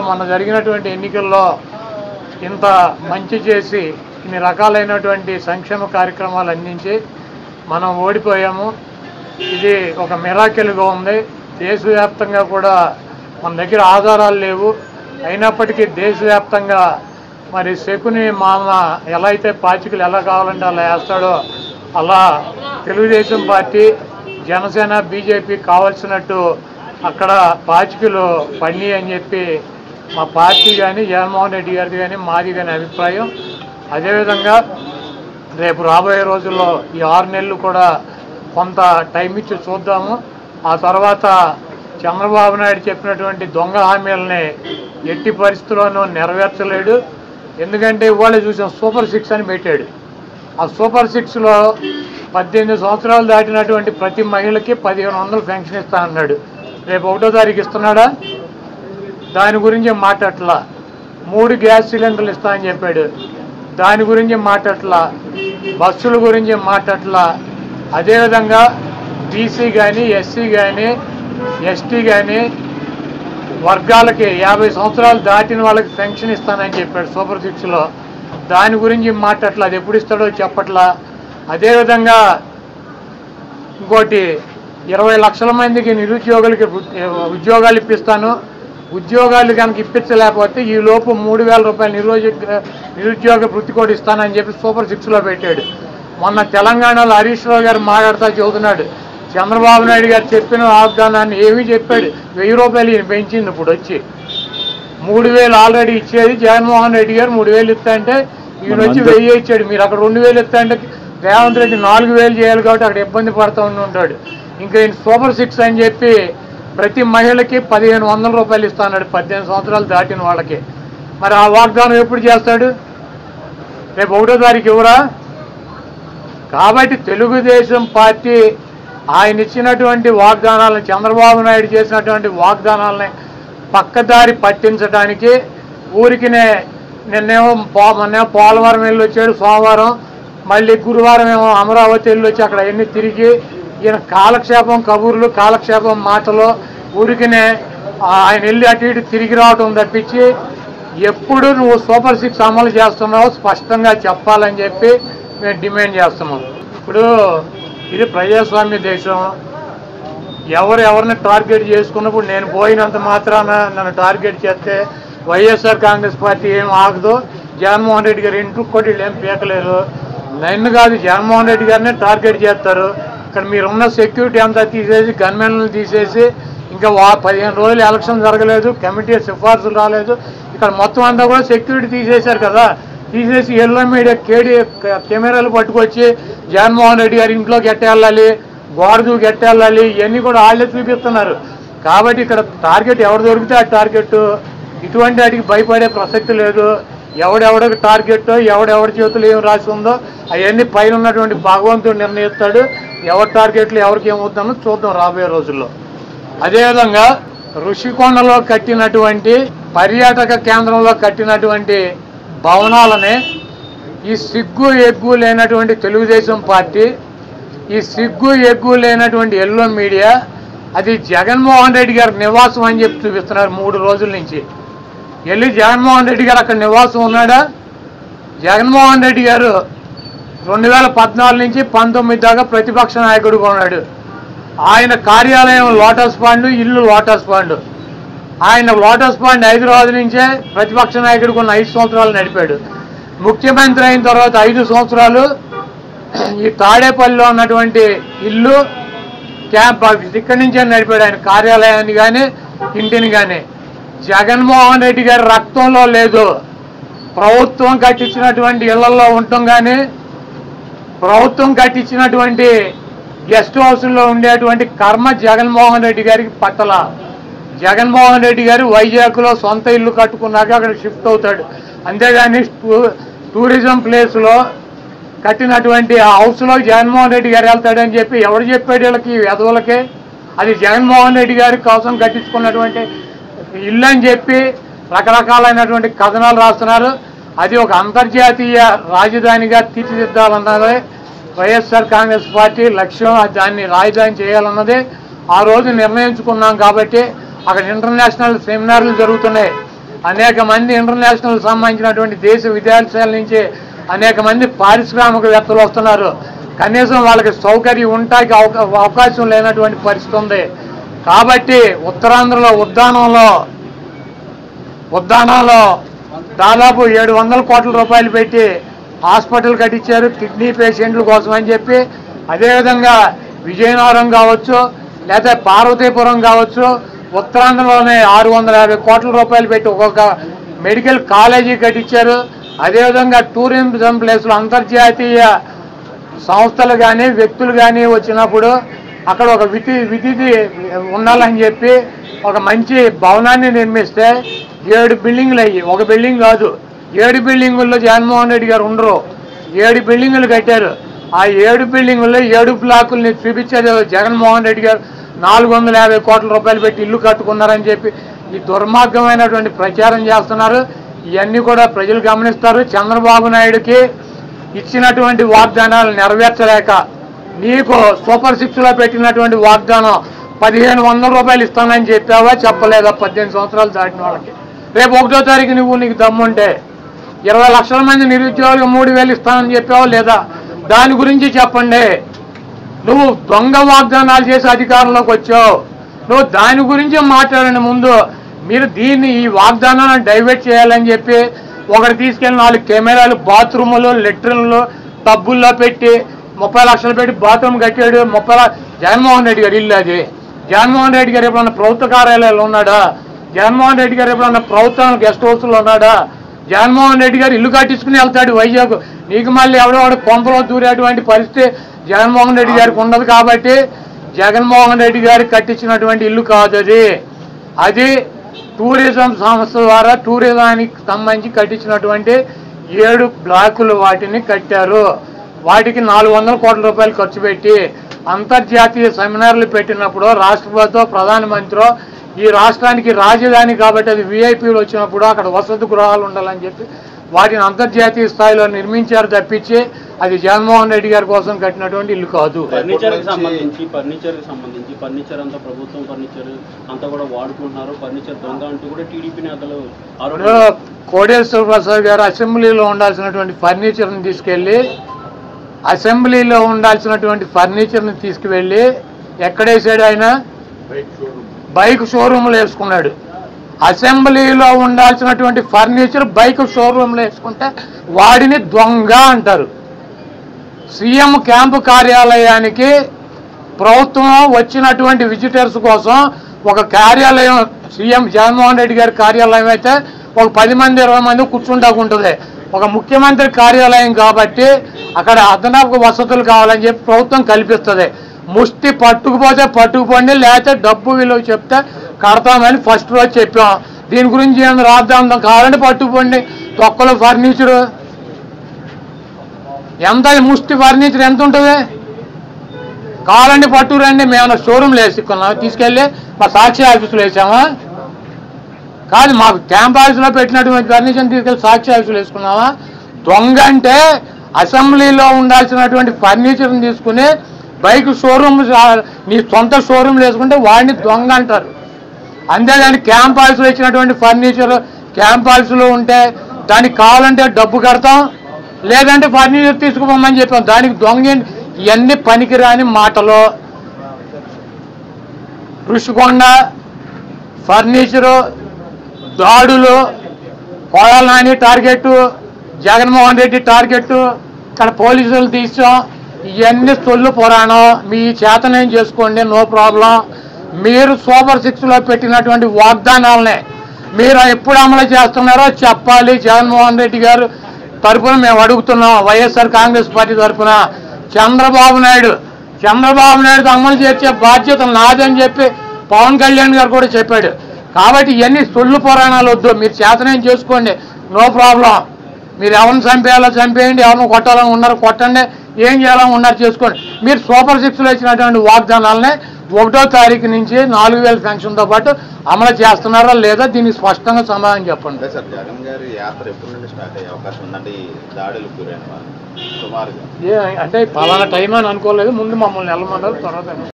మొన్న జరిగినటువంటి ఎన్నికల్లో ఇంత మంచి చేసి ఇన్ని రకాలైనటువంటి సంక్షేమ కార్యక్రమాలు అందించి మనం ఓడిపోయాము. ఇది ఒక మిరాకిల్గా ఉంది. దేశవ్యాప్తంగా కూడా మన దగ్గర ఆధారాలు లేవు, అయినప్పటికీ దేశవ్యాప్తంగా మరి శకుని మామ ఎలా అయితే పాచికలు ఎలా కావాలంటే అలా వేస్తాడో అలా తెలుగుదేశం పార్టీ, జనసేన, బీజేపీ కావాల్సినట్టు అక్కడ పాచికలు పని అని చెప్పి మా పార్టీ కానీ జగన్మోహన్ రెడ్డి గారిది కానీ మాది కానీ అభిప్రాయం. అదేవిధంగా రేపు రాబోయే రోజుల్లో ఈ 6 నెలలు కూడా కొంత టైం ఇచ్చి చూద్దాము. ఆ తర్వాత చంద్రబాబు నాయుడు చెప్పినటువంటి దొంగ హామీలని ఎట్టి పరిస్థితుల్లోనూ నెరవేర్చలేడు. ఎందుకంటే ఇవాళ చూసాం సూపర్ 6 అని పెట్టాడు. ఆ సూపర్ 6లో 18 సంవత్సరాలు దాటినటువంటి ప్రతి మహిళకి 1500 పెన్షన్ ఇస్తా అన్నాడు. రేపు 1వ తారీఖు ఇస్తున్నాడా? దాని గురించి మాట్లాడట్లా. 3 గ్యాస్ సిలిండర్లు ఇస్తా అని చెప్పాడు, దాని గురించి మాట్లాడట్లా. బస్సుల గురించి మాట్లాడట్లా. అదేవిధంగా బీసీ కానీ, ఎస్సీ కానీ, ఎస్టీ కానీ వర్గాలకి 50 సంవత్సరాలు దాటిన వాళ్ళకి పెన్షన్ ఇస్తానని చెప్పాడు సూపర్ 6లో. దాని గురించి మాట్లాడట్లా. అది ఎప్పుడు ఇస్తాడో చెప్పట్లా. అదేవిధంగా ఇంకోటి 20 లక్షల మందికి నిరుద్యోగులకి ఉద్యోగాలు ఇప్పిస్తాను, ఉద్యోగాలు కనుక ఇప్పించలేకపోతే ఈ లోపు 3000 రూపాయలు నిరుద్యోగ వృత్తి కూడా ఇస్తానని చెప్పి సూపర్ 6లో పెట్టాడు. మొన్న తెలంగాణలో హరీష్ రావు గారు మాట్లాడుతూ చెబుతున్నాడు, చంద్రబాబు నాయుడు గారు చెప్పిన వాగ్దానాన్ని ఏమీ చెప్పాడు. 1000 రూపాయలు ఈయన పెంచింది. ఇప్పుడు వచ్చి 3000 ఆల్రెడీ ఇచ్చేది జగన్మోహన్ రెడ్డి గారు 3000 ఇస్తా అంటే ఈయన వచ్చి 1000 ఇచ్చాడు. మీరు అక్కడ 2000 ఇస్తా అంటే రేవంత్ రెడ్డి 4000 చేయాలి కాబట్టి అక్కడ ఇబ్బంది పడుతూ ఉంటాడు. ఇంకా ఈయన సూపర్ 6 అని చెప్పి ప్రతి మహిళకి 1500 రూపాయలు ఇస్తాడు 18 సంవత్సరాలు దాటిన వాళ్ళకి. మరి ఆ వాగ్దానం ఎప్పుడు చేస్తాడు? రేపు 1వ తారీఖు ఇవ్వరా? కాబట్టి తెలుగుదేశం పార్టీ ఆయన ఇచ్చినటువంటి వాగ్దానాలను, చంద్రబాబు నాయుడు చేసినటువంటి వాగ్దానాలని పక్కదారి పట్టించడానికి ఊరికినే నిన్నేమో పోలవరం వెళ్ళి వచ్చాడు సోమవారం, మళ్ళీ గురువారం ఏమో అమరావతి వెళ్ళి వచ్చి అక్కడ ఎన్ని తిరిగి ఈయన కాలక్షేపం కబుర్లు, కాలక్షేపం మాటలు, ఊరికినే ఆయన వెళ్ళి అటు ఇటు తిరిగి రావటం తప్పించి ఎప్పుడు నువ్వు సూపర్ 6 అమలు చేస్తున్నావు స్పష్టంగా చెప్పాలని చెప్పి మేము డిమాండ్ చేస్తున్నాం. ఇప్పుడు ఇది ప్రజాస్వామ్య దేశం. ఎవరిని టార్గెట్ చేసుకున్నప్పుడు నేను పోయినంత మాత్రాన నన్ను టార్గెట్ చేస్తే వైఎస్ఆర్ కాంగ్రెస్ పార్టీ ఏం ఆగదు. జగన్మోహన్ రెడ్డి గారు ఇంటికి కూడా వీళ్ళు ఏం పీకలేరు. నన్ను కాదు జగన్మోహన్ రెడ్డి గారినే టార్గెట్ చేస్తారు. ఇక్కడ మీరున్న సెక్యూరిటీ అంతా తీసేసి, గన్మెన్లను తీసేసి, ఇంకా 15 రోజులు ఎలక్షన్ జరగలేదు, కమిటీ సిఫార్సులు రాలేదు, ఇక్కడ మొత్తం అంతా కూడా సెక్యూరిటీ తీసేశారు కదా. తీసేసి ఎల్లో మీడియా కెమెరాలు పట్టుకొచ్చి జగన్మోహన్ రెడ్డి గారి ఇంట్లోకి ఎట్టేళ్ళాలి, గోడదు ఎట్టేళ్ళాలి, ఇవన్నీ కూడా వాళ్ళే చూపిస్తున్నారు. కాబట్టి ఇక్కడ టార్గెట్ ఎవరు దొరికితే ఆ టార్గెట్. ఇటువంటి వాటికి భయపడే ప్రసక్తి లేదు. ఎవడెవడికి టార్గెట్, ఎవడెవడి చేతులు ఏం రాసి ఉందో అవన్నీ పైన ఉన్నటువంటి భగవంతుడు నిర్ణయిస్తాడు. ఎవరి టార్గెట్లు ఎవరికి ఏమవుతుందో చూద్దాం రాబోయే రోజుల్లో. అదేవిధంగా ఋషికొండలో కట్టినటువంటి పర్యాటక కేంద్రంలో కట్టినటువంటి భవనాలనే ఈ సిగ్గు ఎగ్గు లేనటువంటి తెలుగుదేశం పార్టీ, ఈ సిగ్గు ఎగ్గు లేనటువంటి ఎల్లో మీడియా అది జగన్మోహన్ రెడ్డి గారి నివాసం అని చెప్పి చూపిస్తున్నారు 3 రోజుల నుంచి. వెళ్ళి జగన్మోహన్ రెడ్డి గారు అక్కడ నివాసం ఉన్నాడా? జగన్మోహన్ రెడ్డి గారు 2014 నుంచి 19 దాకా ప్రతిపక్ష నాయకుడుగా ఉన్నాడు. ఆయన కార్యాలయం లోటస్ పాండ్, ఇల్లు లోటస్ పాండ్. ఆయన లోటస్ పాండ్ హైదరాబాద్ నుంచే ప్రతిపక్ష నాయకుడికి ఉన్న 5 సంవత్సరాలు నడిపాడు. ముఖ్యమంత్రి అయిన తర్వాత 5 సంవత్సరాలు ఈ తాడేపల్లిలో ఉన్నటువంటి ఇల్లు క్యాంప్ ఆఫీస్ ఇక్కడి నుంచే నడిపాడు ఆయన కార్యాలయాన్ని కానీ ఇంటిని కానీ. జగన్మోహన్ రెడ్డి గారి రక్తంలో లేదు. ప్రభుత్వం కట్టించినటువంటి ఇళ్లలో ఉండటం కానీ, ప్రభుత్వం కట్టించినటువంటి గెస్ట్ హౌస్లో ఉండేటువంటి కర్మ జగన్మోహన్ రెడ్డి గారికి పట్టల. జగన్మోహన్ రెడ్డి గారు వైజాగ్లో సొంత ఇల్లు కట్టుకున్నాక అక్కడ షిఫ్ట్ అవుతాడు. అంతేగాని టూరిజం ప్లేస్లో కట్టినటువంటి ఆ హౌస్లో జగన్మోహన్ రెడ్డి గారు వెళ్తాడని చెప్పి ఎవరు చెప్పాడు వీళ్ళకి, వెధవులకే? అది జగన్మోహన్ రెడ్డి గారి కోసం కట్టించుకున్నటువంటి ఇల్లు అని చెప్పి రకరకాలైనటువంటి కథనాలు రాస్తున్నారు. అది ఒక అంతర్జాతీయ రాజధానిగా తీర్చిదిద్దాలన్నదే వైఎస్ఆర్ కాంగ్రెస్ పార్టీ లక్ష్యం. దాన్ని రాజధాని చేయాలన్నదే ఆ రోజు నిర్ణయించుకున్నాం. కాబట్టి అక్కడ ఇంటర్నేషనల్ సెమినార్లు జరుగుతున్నాయి. అనేక మంది ఇంటర్నేషనల్ సంబంధించినటువంటి దేశ విదేశాల నుంచి అనేక మంది పారిశ్రామికవేత్తలు వస్తున్నారు. కనీసం వాళ్ళకి సౌకర్యం ఉండటానికి అవకాశం లేనటువంటి పరిస్థితి ఉంది. కాబట్టి ఉత్తరాంధ్రలో ఉద్దానంలో దాదాపు 700 కోట్ల రూపాయలు పెట్టి హాస్పిటల్ కట్టించారు కిడ్నీ పేషెంట్ల కోసం అని చెప్పి. అదేవిధంగా విజయనగరం కావచ్చు లేదా పార్వతీపురం కావచ్చు, ఉత్తరాంధ్రలోనే 650 కోట్ల రూపాయలు పెట్టి ఒక్కొక్క మెడికల్ కాలేజీ కట్టించారు. అదేవిధంగా టూరిజం ప్లేస్లో అంతర్జాతీయ సంస్థలు కానీ వ్యక్తులు కానీ వచ్చినప్పుడు అక్కడ ఒక విధి ఉండాలని చెప్పి ఒక మంచి భవనాన్ని నిర్మిస్తే 7 బిల్డింగ్లు అయ్యి, ఒక బిల్డింగ్ కాదు 7 బిల్డింగుల్లో జగన్మోహన్ రెడ్డి గారు ఉండరు. 7 బిల్డింగులు కట్టారు. ఆ 7 బిల్డింగుల్లో 7 బ్లాకుల్ని చూపించారు జగన్మోహన్ రెడ్డి గారు 450 కోట్ల రూపాయలు పెట్టి ఇల్లు కట్టుకున్నారని చెప్పి ఈ దుర్మార్గమైనటువంటి ప్రచారం చేస్తున్నారు. ఇవన్నీ కూడా ప్రజలు గమనిస్తారు. చంద్రబాబు నాయుడుకి ఇచ్చినటువంటి వాగ్దానాలు నెరవేర్చలేక నీకు సూపర్ 6లో పెట్టినటువంటి వాగ్దానం 1500 రూపాయలు ఇస్తానని చెప్పావా చెప్పలేదా? 18 సంవత్సరాలు దాటిన వాళ్ళకి రేపు 1వ తారీఖు నీకు దమ్ముంటే 20 లక్షల మంది నిరుద్యోగులకు 3000 ఇస్తానని చెప్పావా లేదా? దాని గురించి చెప్పండి. నువ్వు దొంగ వాగ్దానాలు చేసి అధికారంలోకి వచ్చావు. నువ్వు దాని గురించి మాట్లాడండి. ముందు మీరు ఈ వాగ్దానాలను డైవర్ట్ చేయాలని చెప్పి ఒకటి తీసుకెళ్ళి 4 కెమెరాలు బాత్రూములు లెట్రిన్లు టబ్బుల్లో పెట్టి 30 లక్షలు పెట్టి బాత్రూమ్ కట్టాడు. జగన్మోహన్ రెడ్డి గారు ఇల్లు అది. జగన్మోహన్ రెడ్డి గారు ఎప్పుడన్నా ప్రభుత్వ కార్యాలయాలు ఉన్నాడా? జగన్మోహన్ రెడ్డి గారు ఎప్పుడన్నా ప్రభుత్వం గెస్ట్ హౌస్లో ఉన్నాడా? జగన్మోహన్ రెడ్డి గారు ఇల్లు కట్టించుకుని వెళ్తాడు వైజాగ్. నీకు మళ్ళీ ఎవడో కొంపలో దూరేటువంటి పరిస్థితి జగన్మోహన్ రెడ్డి గారికి ఉండదు. కాబట్టి జగన్మోహన్ రెడ్డి గారికి కట్టించినటువంటి ఇల్లు కాదు అది టూరిజం సంస్థ ద్వారా టూరిజానికి సంబంధించి కట్టించినటువంటి 7 బ్లాకులు వాటిని కట్టారు. వాటికి 400 కోట్ల రూపాయలు ఖర్చు పెట్టి అంతర్జాతీయ సెమినార్లు పెట్టినప్పుడు రాష్ట్రపతితో ప్రధానమంత్రి ఈ రాష్ట్రానికి రాజధాని కాబట్టి అది విఐపీలు వచ్చినప్పుడు అక్కడ వసతి గృహాలు ఉండాలని చెప్పి వాటిని అంతర్జాతీయ స్థాయిలో నిర్మించారు తప్పించి అది జగన్మోహన్ రెడ్డి గారి కోసం కట్టినటువంటి ఇల్లు కాదు. ఫర్నిచర్ అంతా ప్రభుత్వం ఫర్నిచర్ అంతా కూడా వాడుకుంటున్నారు. ఫర్నిచర్ దొంగ అంటూ కూడా టీడీపీ నేతలు కోడేశ్వర ప్రసాద్ గారు అసెంబ్లీలో ఉండాల్సినటువంటి ఫర్నిచర్ని తీసుకువెళ్ళి ఎక్కడేసాడు? ఆయన బైక్ షోరూమ్లో వేసుకున్నాడు. అసెంబ్లీలో ఉండాల్సినటువంటి ఫర్నిచర్ బైక్ షోరూమ్లో వేసుకుంటే వాడిని దొంగ అంటారు. సీఎం క్యాంపు కార్యాలయానికి ప్రభుత్వం వచ్చినటువంటి విజిటర్స్ కోసం ఒక కార్యాలయం సీఎం జగన్మోహన్ రెడ్డి గారి కార్యాలయం అయితే ఒక 10 మంది 20 మంది కూర్చుంటాకుంటుంది. ఒక ముఖ్యమంత్రి కార్యాలయం కాబట్టి అక్కడ అదనపు వసతులు కావాలని చెప్పి ప్రభుత్వం కల్పిస్తుంది. ముష్టి పట్టుకుపోతే పట్టుకుపోండి, లేకపోతే డబ్బు విలువ చెప్తే కడతామని ఫస్ట్ రోజు చెప్పాం. దీని గురించి ఏమైనా రాద్దాం కావాలంటే పట్టుకుపోండి. తొక్కలో ఫర్నిచరు ఎంత? ముష్టి ఫర్నిచర్ ఎంత ఉంటుంది? కావాలంటే పట్టుకురండి. మేము షోరూమ్లో వేసుకున్నాం, తీసుకెళ్ళి మా సాక్షి ఆఫీసులో వేసామా? కాదు, మాకు క్యాంప్ ఆఫీసులో పెట్టినటువంటి ఫర్నిచర్ తీసుకెళ్ళి సాక్షి ఆఫీసులో వేసుకున్నావా? దొంగ అంటే అసెంబ్లీలో ఉండాల్సినటువంటి ఫర్నిచర్ని తీసుకుని బైక్ షోరూమ్ నీ సొంత షోరూమ్లు వేసుకుంటే వాడిని దొంగ అంటారు. అంతేగాని క్యాంప్ ఆఫీసులో ఇచ్చినటువంటి ఫర్నిచర్ క్యాంప్ ఆఫీసులో ఉంటే దానికి కావాలంటే డబ్బు కడతాం, లేదంటే ఫర్నిచర్ తీసుకుపోమని చెప్పాం. దానికి దొంగ ఇవన్నీ పనికిరాని మాటలు. ఋషికొండ ఫర్నిచరు దాడులు, కోడల నాని టార్గెట్, జగన్మోహన్ రెడ్డి టార్గెట్, ఇక్కడ పోలీసులు తీసాం. ఇవన్నీ సొల్లు పురాణం. మీ చేతనేం చేసుకోండి, నో ప్రాబ్లం. మీరు సూపర్ 6లో పెట్టినటువంటి వాగ్దానాలనే మీరు ఎప్పుడు అమలు చేస్తున్నారో చెప్పాలి. జగన్మోహన్ రెడ్డి గారు తరఫున మేము అడుగుతున్నాం. వైఎస్ఆర్ కాంగ్రెస్ పార్టీ తరఫున చంద్రబాబు నాయుడు అమలు చేసే బాధ్యత నాదని చెప్పి పవన్ కళ్యాణ్ గారు కూడా చెప్పాడు. కాబట్టి ఇవన్నీ సొల్లు పురాణాలు వద్దు. మీరు చేతనేం చేసుకోండి, నో ప్రాబ్లం. మీరు ఎవరిని చంపేయాలో చంపేయండి, ఎవరిని కొట్టాలని ఉన్నారు కొట్టండి, ఏం చేయాలని ఉన్నారు చేసుకోండి. మీరు సూపర్ 6లో ఇచ్చినటువంటి వాగ్దానాలనే 1వ తారీఖు నుంచి 4000 పెన్షన్తో పాటు అమలు చేస్తున్నారా లేదా? దీనికి స్పష్టంగా సమాధానం చెప్పండి. సార్, జగన్ గారి యాత్ర ఎప్పటి నుండి స్టార్ట్ అయ్యే అవకాశం ఉందండి? దాడులకు గురైన సుమారుగా అంటే పలానా టైం అని అనుకోలేదు. ముందు మమ్మల్ని వెళ్ళమన్నారు, తర్వాత